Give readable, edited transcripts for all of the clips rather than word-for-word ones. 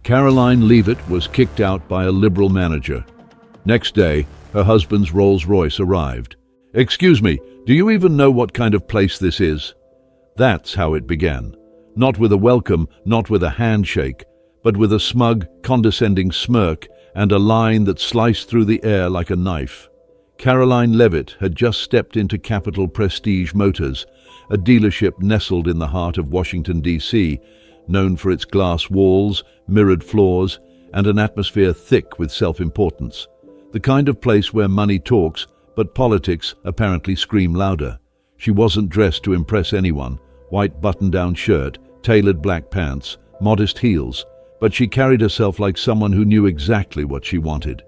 Karoline Leavitt was kicked out by a Liberal manager. Next day, her husband's Rolls-Royce arrived. "Excuse me, do you even know what kind of place this is?" That's how it began. Not with a welcome, not with a handshake, but with a smug, condescending smirk and a line that sliced through the air like a knife. Karoline Leavitt had just stepped into Capital Prestige Motors, a dealership nestled in the heart of Washington, D.C., known for its glass walls, mirrored floors, and an atmosphere thick with self-importance. The kind of place where money talks, but politics apparently scream louder. She wasn't dressed to impress anyone. White button-down shirt, tailored black pants, modest heels, but she carried herself like someone who knew exactly what she wanted.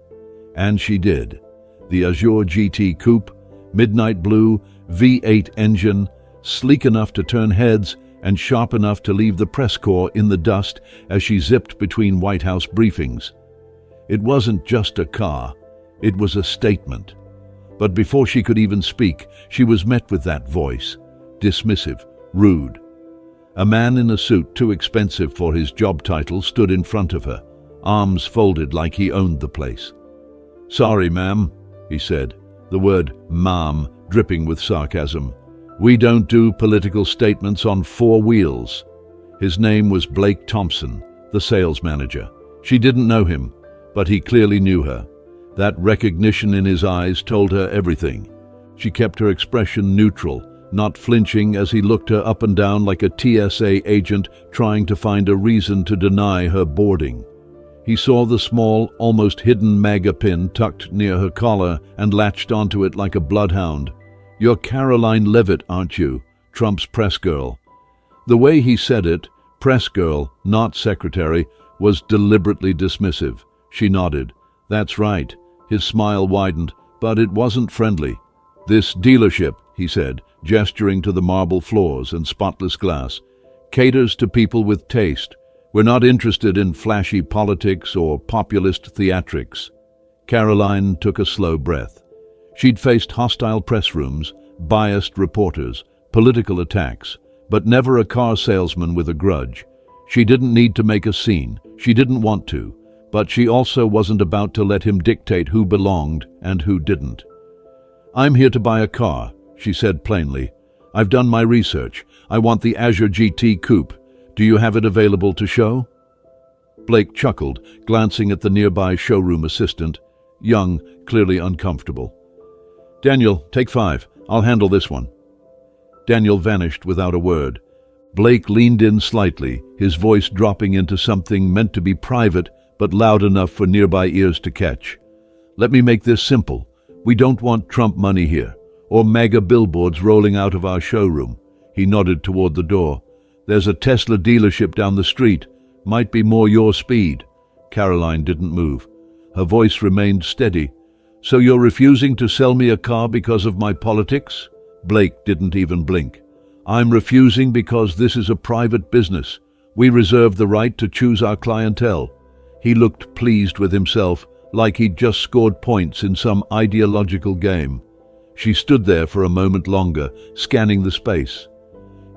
And she did. The Azure GT Coupe, midnight blue, V8 engine, sleek enough to turn heads and sharp enough to leave the press corps in the dust as she zipped between White House briefings. It wasn't just a car, it was a statement. But before she could even speak, she was met with that voice, dismissive, rude. A man in a suit too expensive for his job title stood in front of her, arms folded like he owned the place. "Sorry, ma'am," he said, the word ma'am dripping with sarcasm. "We don't do political statements on four wheels." His name was Blake Thompson, the sales manager. She didn't know him, but he clearly knew her. That recognition in his eyes told her everything. She kept her expression neutral, not flinching as he looked her up and down like a TSA agent trying to find a reason to deny her boarding. He saw the small, almost hidden MAGA pin tucked near her collar and latched onto it like a bloodhound. "You're Karoline Leavitt, aren't you? Trump's press girl." The way he said it, press girl, not secretary, was deliberately dismissive. She nodded. "That's right." His smile widened, but it wasn't friendly. "This dealership," he said, gesturing to the marble floors and spotless glass, "caters to people with taste. We're not interested in flashy politics or populist theatrics." Karoline took a slow breath. She'd faced hostile press rooms, biased reporters, political attacks, but never a car salesman with a grudge. She didn't need to make a scene. She didn't want to, but she also wasn't about to let him dictate who belonged and who didn't. "I'm here to buy a car," she said plainly. "I've done my research. I want the Azure GT Coupe. Do you have it available to show?" Blake chuckled, glancing at the nearby showroom assistant, young, clearly uncomfortable. "Daniel, take 5. I'll handle this one." Daniel vanished without a word. Blake leaned in slightly, his voice dropping into something meant to be private but loud enough for nearby ears to catch. "Let me make this simple. We don't want Trump money here, or MAGA billboards rolling out of our showroom." He nodded toward the door. "There's a Tesla dealership down the street. Might be more your speed." Karoline didn't move. Her voice remained steady. "So you're refusing to sell me a car because of my politics?" Blake didn't even blink. "I'm refusing because this is a private business. We reserve the right to choose our clientele." He looked pleased with himself, like he'd just scored points in some ideological game. She stood there for a moment longer, scanning the space.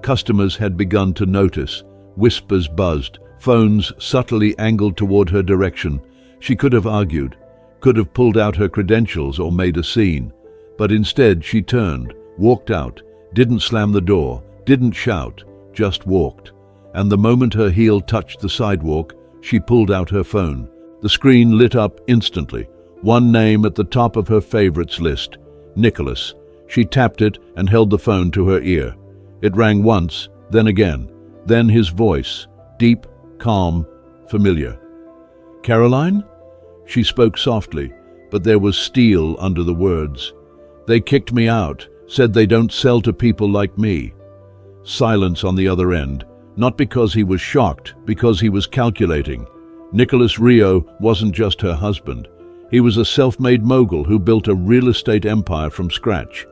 Customers had begun to notice. Whispers buzzed, phones subtly angled toward her direction. She could have argued, could have pulled out her credentials or made a scene. But instead she turned, walked out, didn't slam the door, didn't shout, just walked. And the moment her heel touched the sidewalk, she pulled out her phone. The screen lit up instantly. One name at the top of her favorites list, Nicholas. She tapped it and held the phone to her ear. It rang once, then again. Then his voice, deep, calm, familiar. "Karoline?" She spoke softly, but there was steel under the words. "They kicked me out, said they don't sell to people like me." Silence on the other end, not because he was shocked, because he was calculating. Nicholas Rio wasn't just her husband. He was a self-made mogul who built a real estate empire from scratch.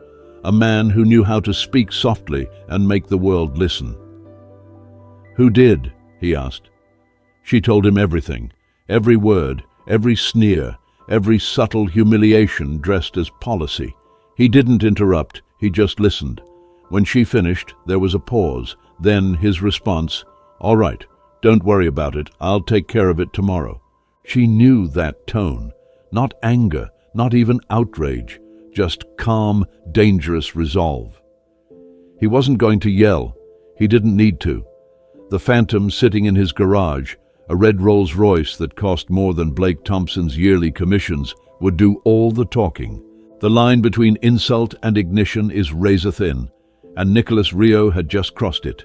A man who knew how to speak softly and make the world listen. "Who did?" he asked. She told him everything, every word, every sneer, every subtle humiliation dressed as policy. He didn't interrupt, he just listened. When she finished, there was a pause, then his response, "All right, Don't worry about it. I'll take care of it tomorrow. She knew that tone. Not anger, not even outrage, just calm, dangerous resolve. He wasn't going to yell. He didn't need to. The Phantom sitting in his garage, a red Rolls-Royce that cost more than Blake Thompson's yearly commissions, would do all the talking. The line between insult and ignition is razor thin, and Nicholas Rio had just crossed it.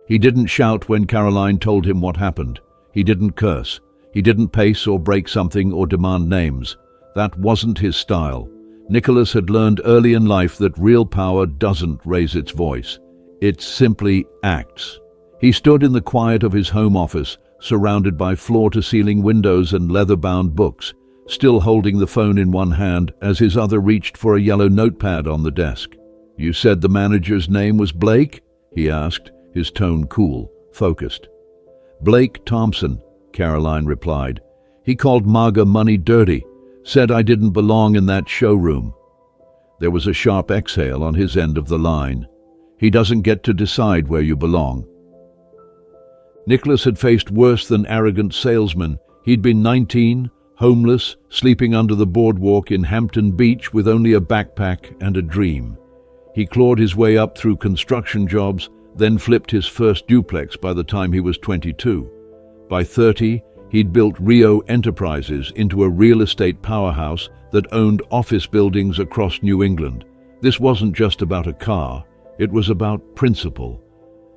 He didn't shout when Karoline told him what happened. He didn't curse. He didn't pace or break something or demand names. That wasn't his style. Nicholas had learned early in life that real power doesn't raise its voice. It simply acts. He stood in the quiet of his home office, surrounded by floor-to-ceiling windows and leather-bound books, still holding the phone in one hand as his other reached for a yellow notepad on the desk. "You said the manager's name was Blake?" he asked, his tone cool, focused. "Blake Thompson," Karoline replied. "He called MAGA money dirty, said I didn't belong in that showroom." There was a sharp exhale on his end of the line. "He doesn't get to decide where you belong." Nicholas had faced worse than arrogant salesmen. He'd been 19, homeless, sleeping under the boardwalk in Hampton Beach with only a backpack and a dream. He clawed his way up through construction jobs, then flipped his first duplex by the time he was 22. By 30, he'd built Rio Enterprises into a real estate powerhouse that owned office buildings across New England. This wasn't just about a car. It was about principle,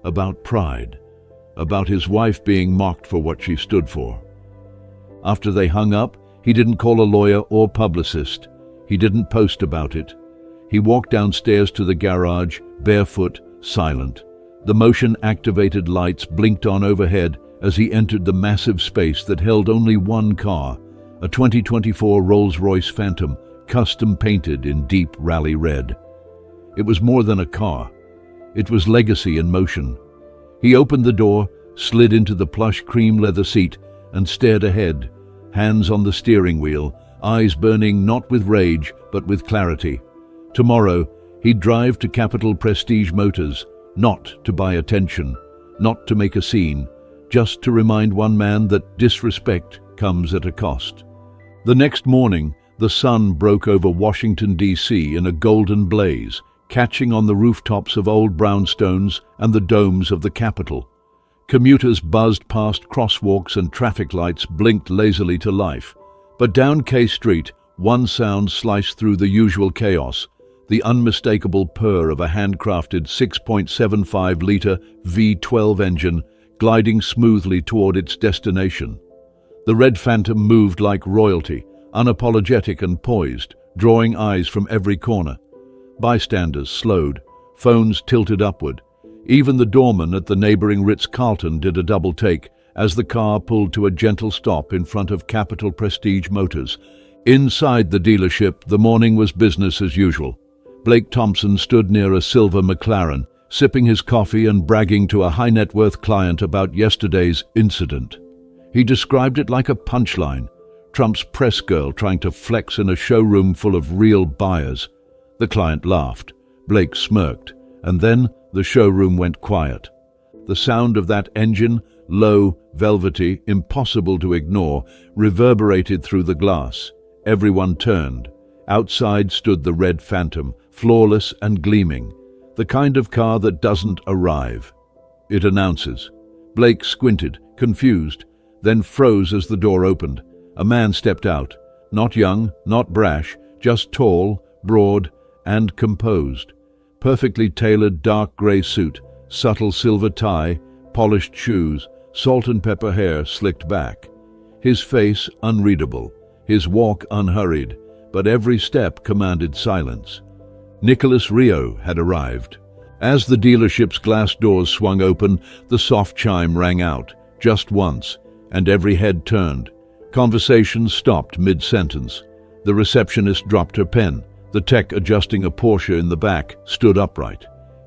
about pride, about his wife being mocked for what she stood for. After they hung up, he didn't call a lawyer or publicist. He didn't post about it. He walked downstairs to the garage, barefoot, silent. The motion-activated lights blinked on overhead as he entered the massive space that held only one car, a 2024 Rolls-Royce Phantom, custom-painted in deep rally red. It was more than a car. It was legacy in motion. He opened the door, slid into the plush cream leather seat, and stared ahead, hands on the steering wheel, eyes burning not with rage, but with clarity. Tomorrow, he'd drive to Capital Prestige Motors, not to buy attention, not to make a scene, just to remind one man that disrespect comes at a cost. The next morning, the sun broke over Washington, D.C. in a golden blaze, catching on the rooftops of old brownstones and the domes of the Capitol. Commuters buzzed past crosswalks and traffic lights blinked lazily to life. But down K Street, one sound sliced through the usual chaos, the unmistakable purr of a handcrafted 6.75-liter V12 engine gliding smoothly toward its destination. The red Phantom moved like royalty, unapologetic and poised, drawing eyes from every corner. Bystanders slowed, phones tilted upward. Even the doorman at the neighboring Ritz-Carlton did a double take as the car pulled to a gentle stop in front of Capital Prestige Motors. Inside the dealership, the morning was business as usual. Blake Thompson stood near a silver McLaren, sipping his coffee and bragging to a high-net-worth client about yesterday's incident. He described it like a punchline, Trump's press girl trying to flex in a showroom full of real buyers. The client laughed. Blake smirked, and then the showroom went quiet. The sound of that engine, low, velvety, impossible to ignore, reverberated through the glass. Everyone turned. Outside stood the red Phantom, flawless and gleaming. The kind of car that doesn't arrive. It announces. Blake squinted, confused, then froze as the door opened. A man stepped out. Not young, not brash, just tall, broad, and composed. Perfectly tailored dark gray suit, subtle silver tie, polished shoes, salt and pepper hair slicked back. His face unreadable, his walk unhurried, but every step commanded silence. Nicholas Rio had arrived. As the dealership's glass doors swung open, the soft chime rang out, just once, and every head turned. Conversation stopped mid-sentence. The receptionist dropped her pen. The tech adjusting a Porsche in the back stood upright.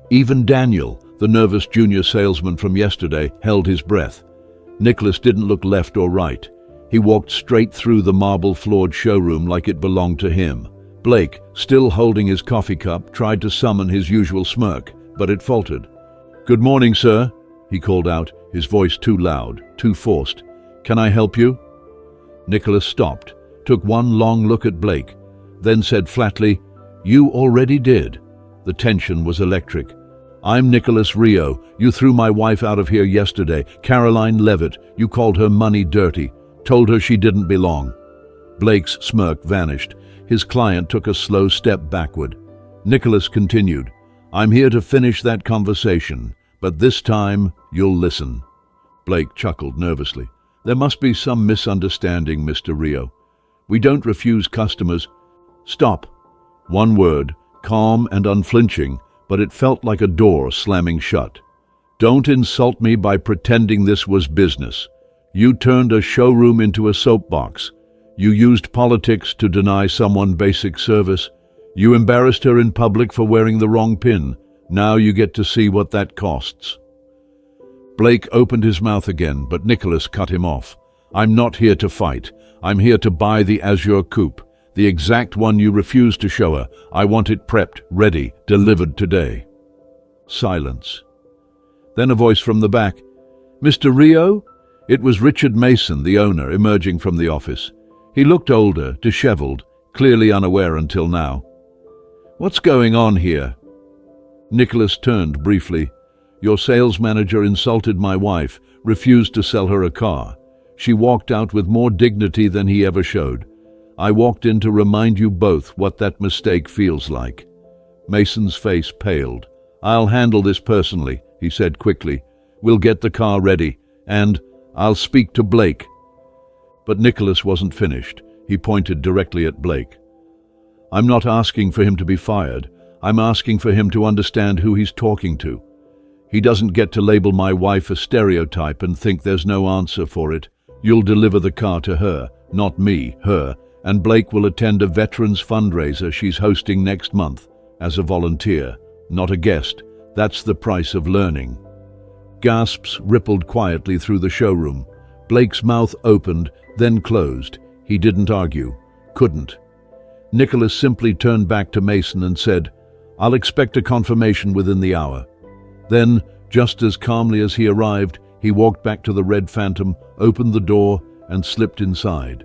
Even Daniel, the nervous junior salesman from yesterday, held his breath. Nicholas didn't look left or right. He walked straight through the marble-floored showroom like it belonged to him. Blake, still holding his coffee cup, tried to summon his usual smirk, but it faltered. "Good morning, sir," he called out, his voice too loud, too forced. "Can I help you?" Nicholas stopped, took one long look at Blake, then said flatly, "You already did." The tension was electric. "I'm Nicholas Rio. You threw my wife out of here yesterday. Karoline Leavitt. You called her money dirty. Told her she didn't belong." Blake's smirk vanished. His client took a slow step backward. Nicholas continued, "I'm here to finish that conversation, but this time you'll listen." Blake chuckled nervously. "There must be some misunderstanding, Mr. Rio. We don't refuse customers." "Stop." One word, calm and unflinching, but it felt like a door slamming shut. "Don't insult me by pretending this was business. You turned a showroom into a soapbox. You used politics to deny someone basic service. You embarrassed her in public for wearing the wrong pin. Now you get to see what that costs." Blake opened his mouth again, but Nicholas cut him off. "I'm not here to fight. I'm here to buy the Azure Coupe, the exact one you refused to show her. I want it prepped, ready, delivered today." Silence. Then a voice from the back. "Mr. Rio?" It was Richard Mason, the owner, emerging from the office. He looked older, disheveled, clearly unaware until now. "What's going on here?" Nicholas turned briefly. "Your sales manager insulted my wife, refused to sell her a car. She walked out with more dignity than he ever showed. I walked in to remind you both what that mistake feels like." Mason's face paled. "I'll handle this personally," he said quickly. "We'll get the car ready, and I'll speak to Blake." But Nicholas wasn't finished. He pointed directly at Blake. "I'm not asking for him to be fired. I'm asking for him to understand who he's talking to. He doesn't get to label my wife a stereotype and think there's no answer for it. You'll deliver the car to her, not me, her, and Blake will attend a veterans fundraiser she's hosting next month, as a volunteer, not a guest. That's the price of learning." Gasps rippled quietly through the showroom. Blake's mouth opened, then closed. He didn't argue. Couldn't. Nicholas simply turned back to Mason and said, "I'll expect a confirmation within the hour." Then, just as calmly as he arrived, he walked back to the Red Phantom, opened the door, and slipped inside.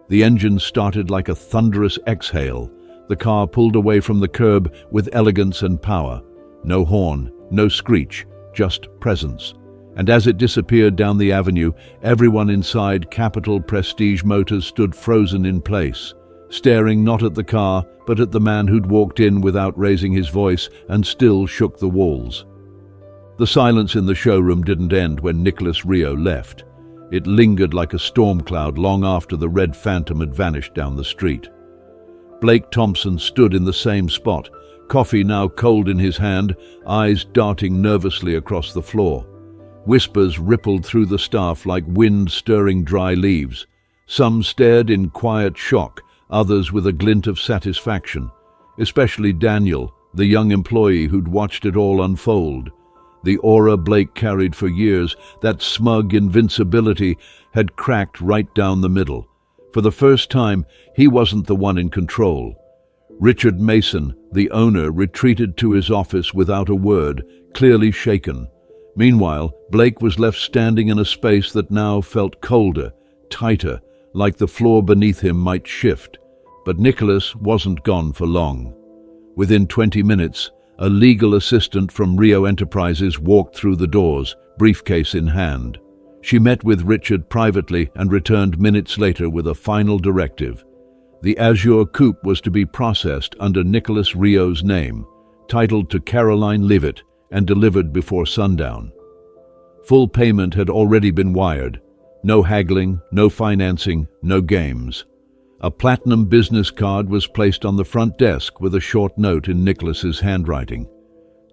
The engine started like a thunderous exhale. The car pulled away from the curb with elegance and power. No horn, no screech, just presence. And as it disappeared down the avenue, everyone inside Capital Prestige Motors stood frozen in place, staring not at the car, but at the man who'd walked in without raising his voice and still shook the walls. The silence in the showroom didn't end when Nicholas Rio left. It lingered like a storm cloud long after the Red Phantom had vanished down the street. Blake Thompson stood in the same spot, coffee now cold in his hand, eyes darting nervously across the floor. Whispers rippled through the staff like wind stirring dry leaves. Some stared in quiet shock, others with a glint of satisfaction, especially Daniel, the young employee who'd watched it all unfold. The aura Blake carried for years, that smug invincibility, had cracked right down the middle. For the first time, he wasn't the one in control. Richard Mason, the owner, retreated to his office without a word, clearly shaken. Meanwhile, Blake was left standing in a space that now felt colder, tighter, like the floor beneath him might shift. But Nicholas wasn't gone for long. Within 20 minutes, a legal assistant from Rio Enterprises walked through the doors, briefcase in hand. She met with Richard privately and returned minutes later with a final directive. The Azure Coupe was to be processed under Nicholas Rio's name, titled to Karoline Leavitt, and delivered before sundown. Full payment had already been wired. No haggling, no financing, no games. A platinum business card was placed on the front desk with a short note in Nicholas's handwriting.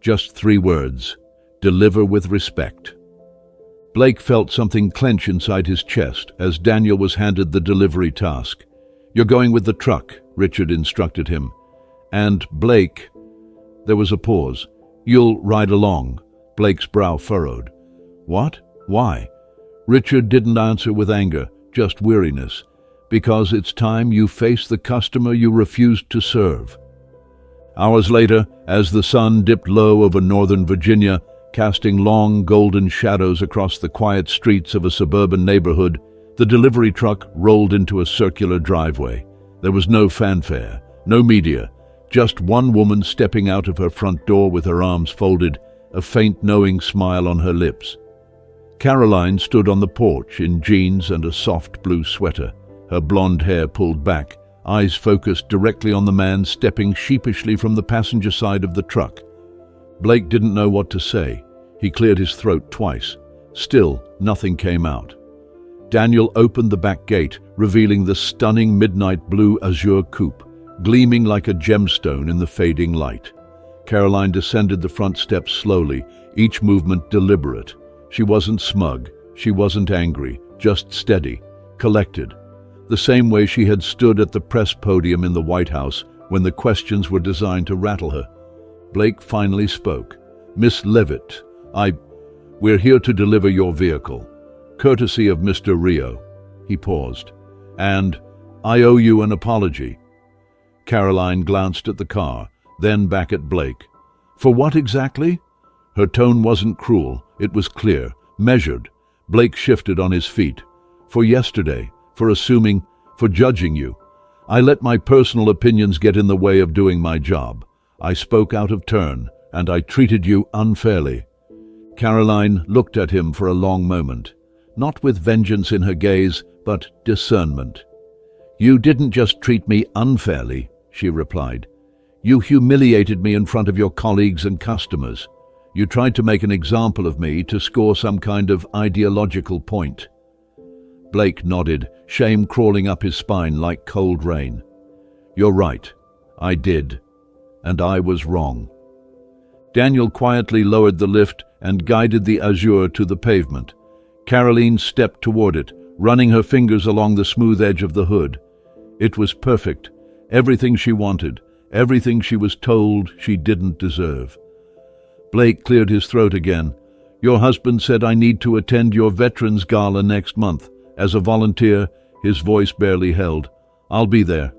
Just 3 words: deliver with respect. Blake felt something clench inside his chest as Daniel was handed the delivery task. "You're going with the truck," Richard instructed him. "And Blake..." There was a pause. "You'll ride along." Blake's brow furrowed. "What? Why?" Richard didn't answer with anger, just weariness. "Because it's time you face the customer you refused to serve." Hours later, as the sun dipped low over northern Virginia, casting long golden shadows across the quiet streets of a suburban neighborhood. The delivery truck rolled into a circular driveway. There was no fanfare, no media, just one woman stepping out of her front door with her arms folded, a faint knowing smile on her lips. Karoline stood on the porch in jeans and a soft blue sweater, her blonde hair pulled back, eyes focused directly on the man stepping sheepishly from the passenger side of the truck. Blake didn't know what to say. He cleared his throat twice. Still, nothing came out. Daniel opened the back gate, revealing the stunning midnight blue azure coupe, gleaming like a gemstone in the fading light. Karoline descended the front steps slowly, each movement deliberate. She wasn't smug, she wasn't angry, just steady, collected. The same way she had stood at the press podium in the White House when the questions were designed to rattle her. Blake finally spoke. "Miss Leavitt, we're here to deliver your vehicle, courtesy of Mr. Rio." He paused. "And I owe you an apology." Karoline glanced at the car, then back at Blake. "For what exactly?" Her tone wasn't cruel, it was clear, measured. Blake shifted on his feet. "For yesterday, for assuming, for judging you. I let my personal opinions get in the way of doing my job. I spoke out of turn, and I treated you unfairly." Karoline looked at him for a long moment, not with vengeance in her gaze, but discernment. "You didn't just treat me unfairly," she replied. "You humiliated me in front of your colleagues and customers. You tried to make an example of me to score some kind of ideological point." Blake nodded, shame crawling up his spine like cold rain. "You're right. I did. And I was wrong." Daniel quietly lowered the lift and guided the Azure to the pavement. Karoline stepped toward it, running her fingers along the smooth edge of the hood. It was perfect. Everything she wanted. Everything she was told she didn't deserve. Blake cleared his throat again. "Your husband said I need to attend your Veterans Gala next month. As a volunteer," his voice barely held. "I'll be there."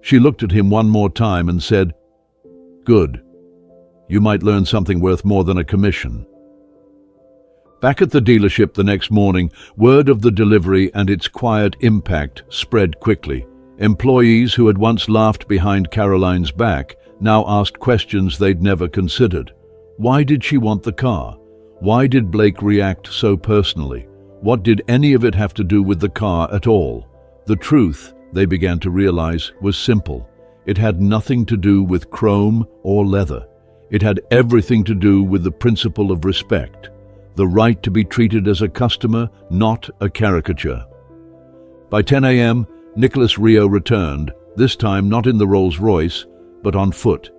She looked at him one more time and said, "Good. You might learn something worth more than a commission." Back at the dealership the next morning, word of the delivery and its quiet impact spread quickly. Employees who had once laughed behind Karoline's back now asked questions they'd never considered. Why did she want the car? Why did Blake react so personally? What did any of it have to do with the car at all? The truth, they began to realize, was simple. It had nothing to do with chrome or leather. It had everything to do with the principle of respect, the right to be treated as a customer, not a caricature. By 10 a.m., Nicholas Rio returned, this time not in the Rolls-Royce, but on foot.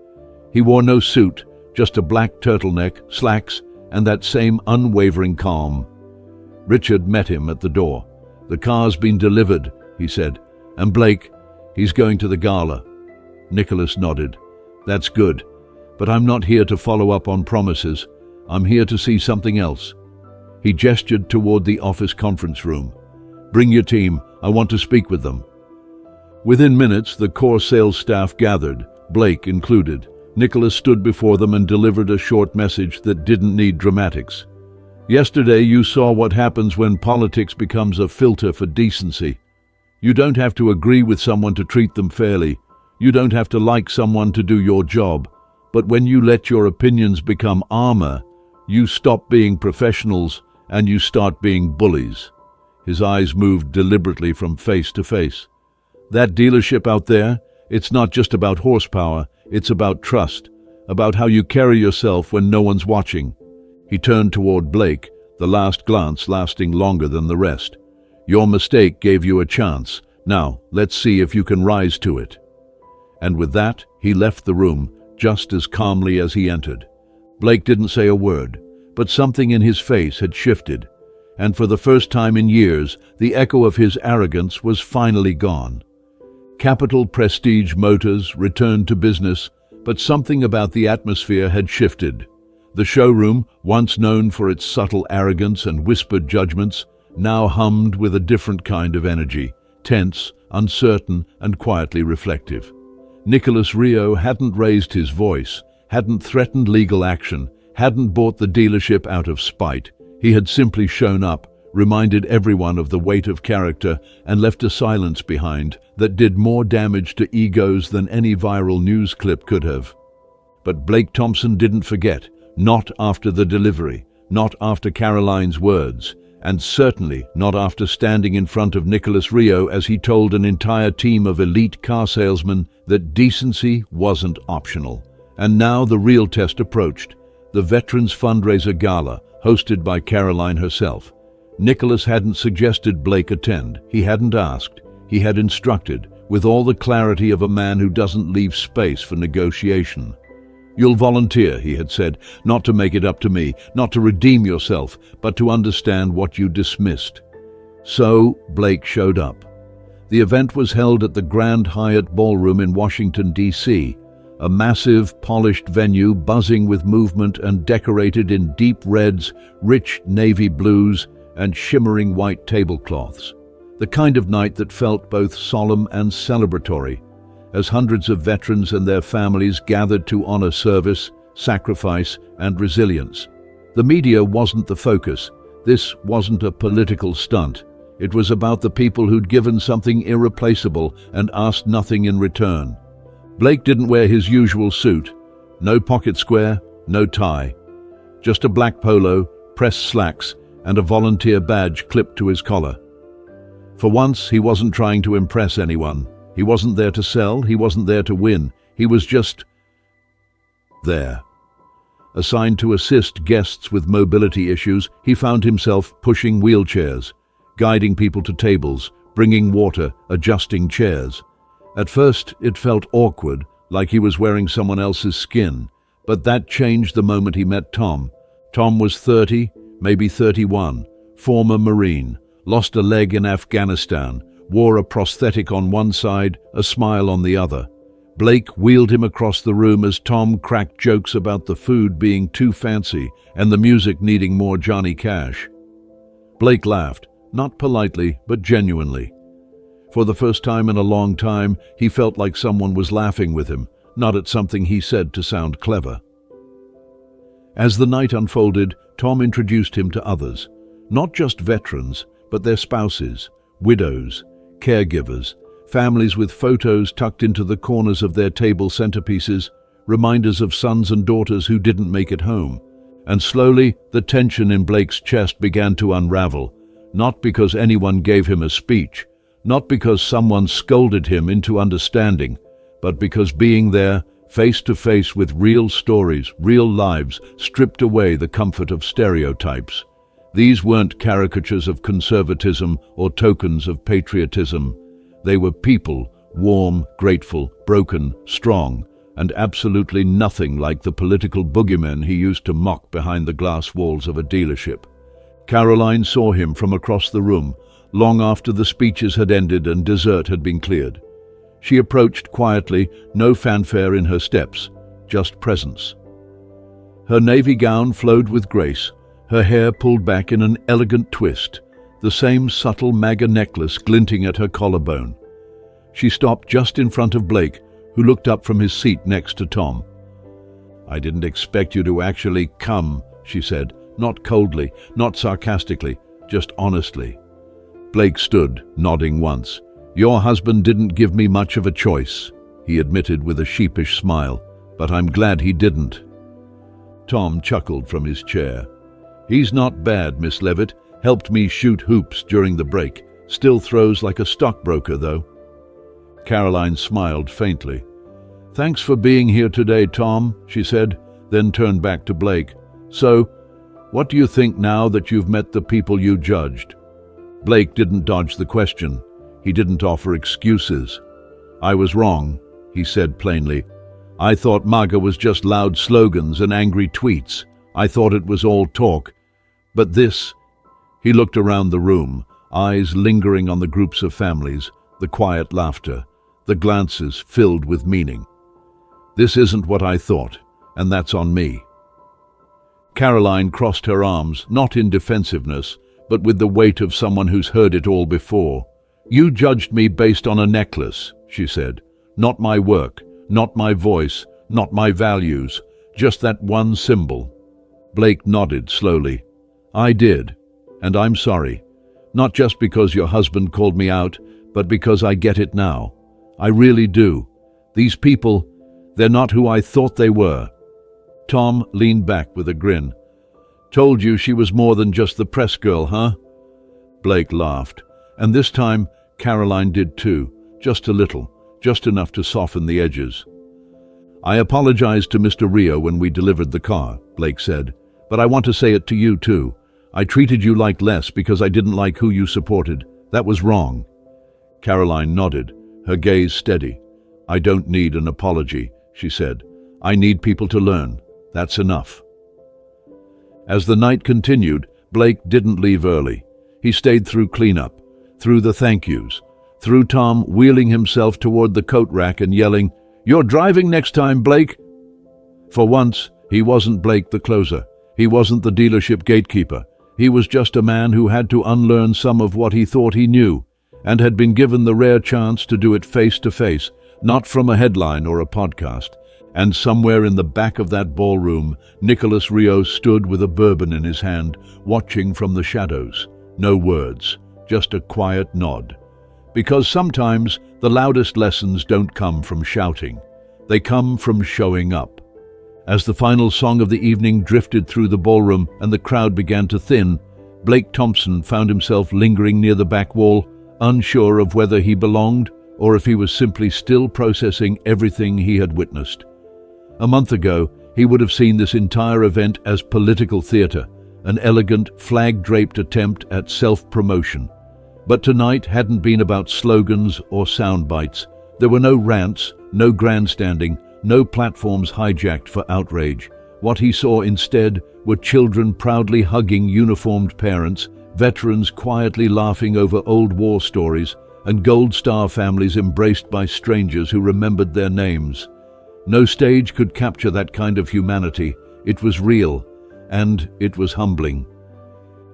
He wore no suit, just a black turtleneck, slacks, and that same unwavering calm. Richard met him at the door. "The car's been delivered," he said. "And Blake, he's going to the gala." Nicholas nodded. "That's good. But I'm not here to follow up on promises. I'm here to see something else." He gestured toward the office conference room. "Bring your team. I want to speak with them." Within minutes, the core sales staff gathered, Blake included. Nicholas stood before them and delivered a short message that didn't need dramatics. "Yesterday you saw what happens when politics becomes a filter for decency. You don't have to agree with someone to treat them fairly. You don't have to like someone to do your job. But when you let your opinions become armor, you stop being professionals and you start being bullies." His eyes moved deliberately from face to face. "That dealership out there, it's not just about horsepower, it's about trust, about how you carry yourself when no one's watching." He turned toward Blake, the last glance lasting longer than the rest. "Your mistake gave you a chance. Now, let's see if you can rise to it." And with that, he left the room, just as calmly as he entered. Blake didn't say a word, but something in his face had shifted, and for the first time in years, the echo of his arrogance was finally gone. Capital Prestige Motors returned to business, but something about the atmosphere had shifted. The showroom, once known for its subtle arrogance and whispered judgments, now hummed with a different kind of energy, tense, uncertain, and quietly reflective. Nicholas Rio hadn't raised his voice, hadn't threatened legal action, hadn't bought the dealership out of spite. He had simply shown up, reminded everyone of the weight of character, and left a silence behind that did more damage to egos than any viral news clip could have. But Blake Thompson didn't forget, not after the delivery, not after Karoline's words, and certainly not after standing in front of Nicholas Rio as he told an entire team of elite car salesmen that decency wasn't optional. And now the real test approached, the Veterans Fundraiser Gala, hosted by Karoline herself. Nicholas hadn't suggested Blake attend. He hadn't asked. He had instructed, with all the clarity of a man who doesn't leave space for negotiation. "You'll volunteer," he had said, "not to make it up to me, not to redeem yourself, but to understand what you dismissed." So Blake showed up. The event was held at the Grand Hyatt Ballroom in Washington, D.C., a massive, polished venue buzzing with movement and decorated in deep reds, rich navy blues, and shimmering white tablecloths. The kind of night that felt both solemn and celebratory, as hundreds of veterans and their families gathered to honor service, sacrifice, and resilience. The media wasn't the focus. This wasn't a political stunt. It was about the people who'd given something irreplaceable and asked nothing in return. Blake didn't wear his usual suit. No pocket square, no tie. Just a black polo, pressed slacks, and a volunteer badge clipped to his collar. For once, he wasn't trying to impress anyone. He wasn't there to sell, he wasn't there to win. He was just there. Assigned to assist guests with mobility issues, he found himself pushing wheelchairs, guiding people to tables, bringing water, adjusting chairs. At first, it felt awkward, like he was wearing someone else's skin, but that changed the moment he met Tom. Tom was 30, maybe 31, former Marine, lost a leg in Afghanistan, wore a prosthetic on one side, a smile on the other. Blake wheeled him across the room as Tom cracked jokes about the food being too fancy and the music needing more Johnny Cash. Blake laughed, not politely, but genuinely. For the first time in a long time, he felt like someone was laughing with him, not at something he said to sound clever. As the night unfolded, Tom introduced him to others, not just veterans, but their spouses, widows, caregivers, families with photos tucked into the corners of their table centerpieces, reminders of sons and daughters who didn't make it home. And slowly, the tension in Blake's chest began to unravel, not because anyone gave him a speech, not because someone scolded him into understanding, but because being there, face to face with real stories, real lives, stripped away the comfort of stereotypes. These weren't caricatures of conservatism or tokens of patriotism. They were people, warm, grateful, broken, strong, and absolutely nothing like the political boogeymen he used to mock behind the glass walls of a dealership. Karoline saw him from across the room, long after the speeches had ended and dessert had been cleared. She approached quietly, no fanfare in her steps, just presence. Her navy gown flowed with grace, her hair pulled back in an elegant twist, the same subtle MAGA necklace glinting at her collarbone. She stopped just in front of Blake, who looked up from his seat next to Tom. "I didn't expect you to actually come," she said, not coldly, not sarcastically, just honestly. Blake stood, nodding once. "Your husband didn't give me much of a choice," he admitted with a sheepish smile, "but I'm glad he didn't." Tom chuckled from his chair. "He's not bad, Miss Leavitt. Helped me shoot hoops during the break. Still throws like a stockbroker, though." Karoline smiled faintly. "Thanks for being here today, Tom," she said, then turned back to Blake. "So, what do you think now that you've met the people you judged?" Blake didn't dodge the question. He didn't offer excuses. "I was wrong," he said plainly. "I thought MAGA was just loud slogans and angry tweets. I thought it was all talk. But this..." He looked around the room, eyes lingering on the groups of families, the quiet laughter, the glances filled with meaning. "This isn't what I thought, and that's on me." Karoline crossed her arms, not in defensiveness, but with the weight of someone who's heard it all before. "You judged me based on a necklace," she said. "Not my work, not my voice, not my values, just that one symbol." Blake nodded slowly. I did, and I'm sorry. Not just because your husband called me out, but because I get it now. I really do. These people, they're not who I thought they were. Tom leaned back with a grin. Told you she was more than just the press girl, huh? Blake laughed, and this time Karoline did too, just a little, just enough to soften the edges. I apologized to Mr. Rio when we delivered the car, Blake said, but I want to say it to you too. I treated you like less because I didn't like who you supported. That was wrong. Karoline nodded, her gaze steady. I don't need an apology, she said. I need people to learn. That's enough. As the night continued, Blake didn't leave early. He stayed through cleanup, through the thank yous, through Tom wheeling himself toward the coat rack and yelling, "You're driving next time, Blake!" For once, he wasn't Blake the closer. He wasn't the dealership gatekeeper. He was just a man who had to unlearn some of what he thought he knew, and had been given the rare chance to do it face to face, not from a headline or a podcast. And somewhere in the back of that ballroom, Nicholas Rio stood with a bourbon in his hand, watching from the shadows. No words, just a quiet nod. Because sometimes the loudest lessons don't come from shouting. They come from showing up. As the final song of the evening drifted through the ballroom and the crowd began to thin, Blake Thompson found himself lingering near the back wall, unsure of whether he belonged or if he was simply still processing everything he had witnessed. A month ago, he would have seen this entire event as political theater, an elegant, flag-draped attempt at self-promotion. But tonight hadn't been about slogans or sound bites. There were no rants, no grandstanding, no platforms hijacked for outrage. What he saw instead were children proudly hugging uniformed parents, veterans quietly laughing over old war stories, and Gold Star families embraced by strangers who remembered their names. No stage could capture that kind of humanity. It was real, and it was humbling.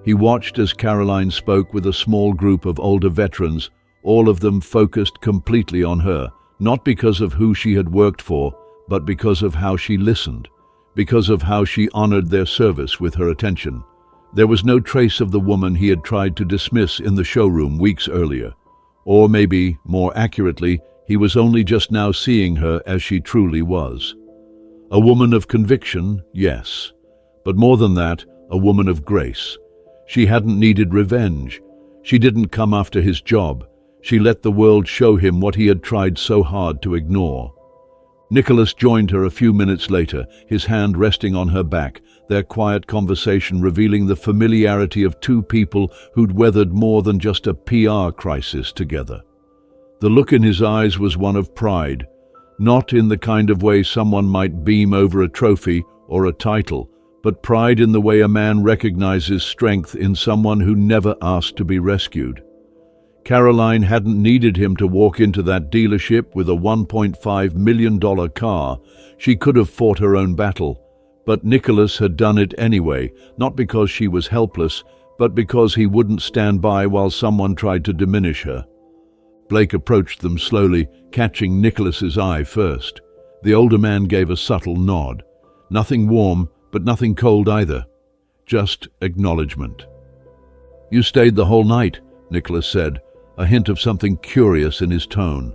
He watched as Karoline spoke with a small group of older veterans, all of them focused completely on her, not because of who she had worked for, but because of how she listened, because of how she honored their service with her attention. There was no trace of the woman he had tried to dismiss in the showroom weeks earlier. Or maybe, more accurately, he was only just now seeing her as she truly was. A woman of conviction, yes, but more than that, a woman of grace. She hadn't needed revenge. She didn't come after his job. She let the world show him what he had tried so hard to ignore. Nicholas joined her a few minutes later, his hand resting on her back, their quiet conversation revealing the familiarity of two people who'd weathered more than just a PR crisis together. The look in his eyes was one of pride, not in the kind of way someone might beam over a trophy or a title, but pride in the way a man recognizes strength in someone who never asked to be rescued. Karoline hadn't needed him to walk into that dealership with a $1.5 million car. She could have fought her own battle. But Nicholas had done it anyway, not because she was helpless, but because he wouldn't stand by while someone tried to diminish her. Blake approached them slowly, catching Nicholas's eye first. The older man gave a subtle nod. Nothing warm, but nothing cold either. Just acknowledgement. "You stayed the whole night," Nicholas said, a hint of something curious in his tone.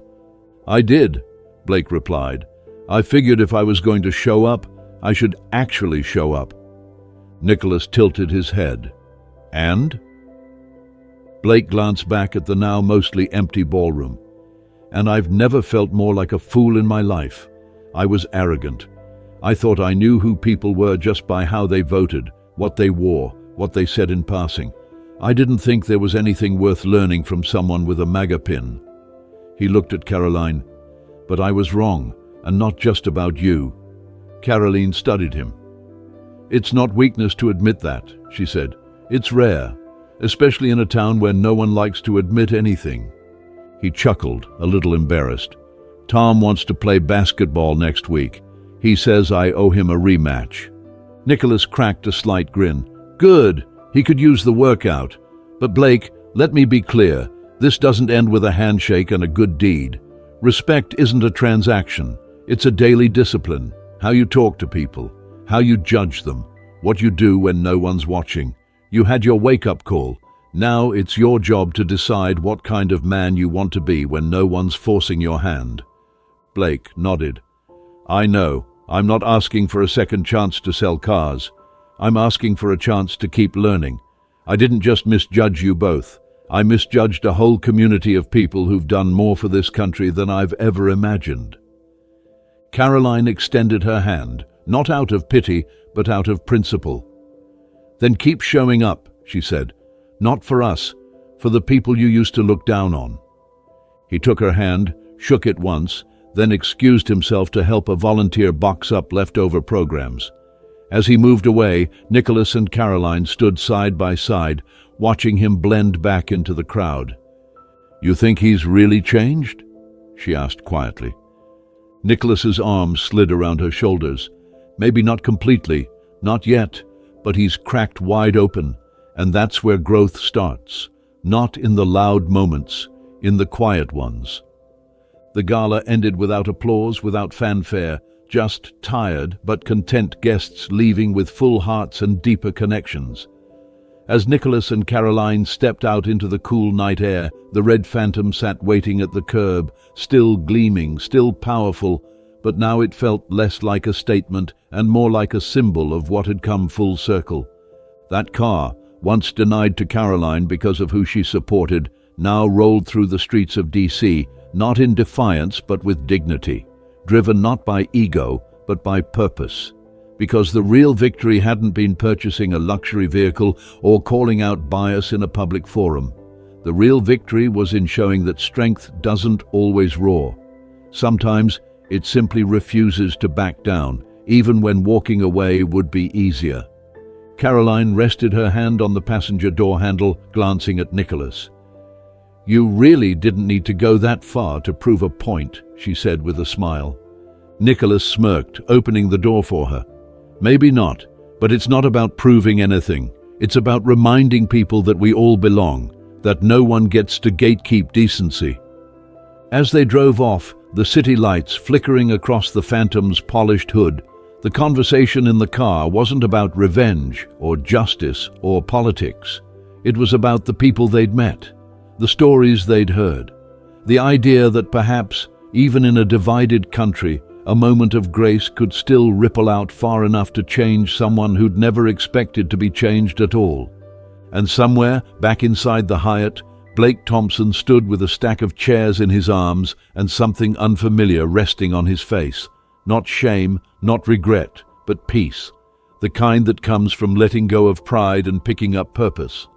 "I did," Blake replied. "I figured if I was going to show up, I should actually show up." Nicholas tilted his head. "And?" Blake glanced back at the now mostly empty ballroom. "And I've never felt more like a fool in my life. I was arrogant. I thought I knew who people were just by how they voted, what they wore, what they said in passing. I didn't think there was anything worth learning from someone with a MAGA pin." He looked at Karoline. "But I was wrong, and not just about you." Karoline studied him. "It's not weakness to admit that," she said. "It's rare, especially in a town where no one likes to admit anything." He chuckled, a little embarrassed. "Tom wants to play basketball next week. He says I owe him a rematch." Nicholas cracked a slight grin. "Good. He could use the workout. But Blake, let me be clear. This doesn't end with a handshake and a good deed. Respect isn't a transaction. It's a daily discipline. How you talk to people, how you judge them, what you do when no one's watching. You had your wake-up call. Now it's your job to decide what kind of man you want to be when no one's forcing your hand." Blake nodded. "I know. I'm not asking for a second chance to sell cars. I'm asking for a chance to keep learning. I didn't just misjudge you both. I misjudged a whole community of people who've done more for this country than I've ever imagined." Karoline extended her hand, not out of pity, but out of principle. "Then keep showing up," she said. "Not for us, for the people you used to look down on." He took her hand, shook it once, then excused himself to help a volunteer box up leftover programs. As he moved away, Nicholas and Karoline stood side by side, watching him blend back into the crowd. "You think he's really changed?" she asked quietly. Nicholas's arms slid around her shoulders. "Maybe not completely, not yet, but he's cracked wide open, and that's where growth starts. Not in the loud moments, in the quiet ones." The gala ended without applause, without fanfare, just tired but content guests leaving with full hearts and deeper connections. As Nicholas and Karoline stepped out into the cool night air, the red phantom sat waiting at the curb, still gleaming, still powerful, but now it felt less like a statement and more like a symbol of what had come full circle. That car, once denied to Karoline because of who she supported, now rolled through the streets of DC, not in defiance but with dignity, driven not by ego but by purpose. Because the real victory hadn't been purchasing a luxury vehicle or calling out bias in a public forum. The real victory was in showing that strength doesn't always roar. Sometimes it simply refuses to back down, even when walking away would be easier. Karoline rested her hand on the passenger door handle, glancing at Nicholas. "You really didn't need to go that far to prove a point," she said with a smile. Nicholas smirked, opening the door for her. "Maybe not, but it's not about proving anything. It's about reminding people that we all belong, that no one gets to gatekeep decency." As they drove off, the city lights flickering across the Phantom's polished hood, the conversation in the car wasn't about revenge or justice or politics. It was about the people they'd met, the stories they'd heard, the idea that perhaps, even in a divided country, a moment of grace could still ripple out far enough to change someone who'd never expected to be changed at all. And somewhere, back inside the Hyatt, Blake Thompson stood with a stack of chairs in his arms and something unfamiliar resting on his face. Not shame, not regret, but peace. The kind that comes from letting go of pride and picking up purpose.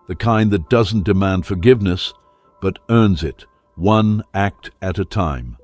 The kind that doesn't demand forgiveness, but earns it, one act at a time.